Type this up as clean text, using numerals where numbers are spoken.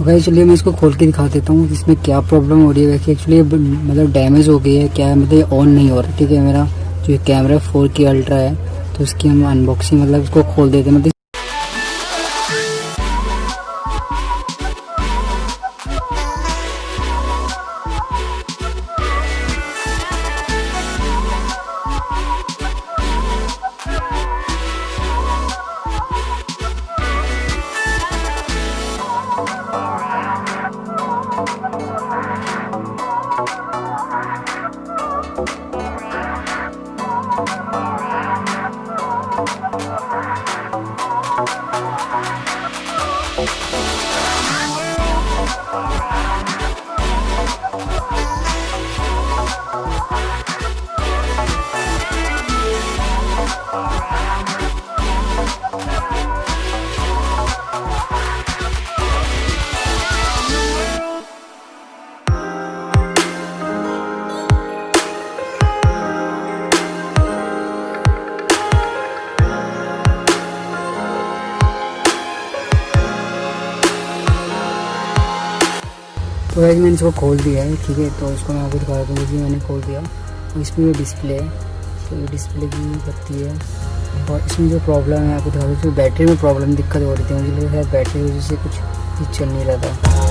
भाई चलिए मैं इसको खोल के दिखा देता हूँ इसमें क्या प्रॉब्लम हो रही है। वैसे एक्चुअली मतलब डैमेज हो गई है क्या है, मतलब ऑन नहीं हो रहा। ठीक है, मेरा जो कैमरा 4K अल्ट्रा है तो इसकी हम अनबॉक्सिंग मतलब इसको खोल देते हैं। मतलब तो वैसे मैंने इसको खोल दिया है। ठीक है, तो इसको मैं आपको दिखा देता हूँ कि मैंने खोल दिया। तो इसमें ये डिस्प्ले है, तो ये डिस्प्ले की बत्ती है। और इसमें जो प्रॉब्लम है आपको दिखा देता हूँ, बैटरी में प्रॉब्लम दिक्कत हो रही थी मुझे, शायद बैटरी की वजह से कुछ चल नहीं रहा था।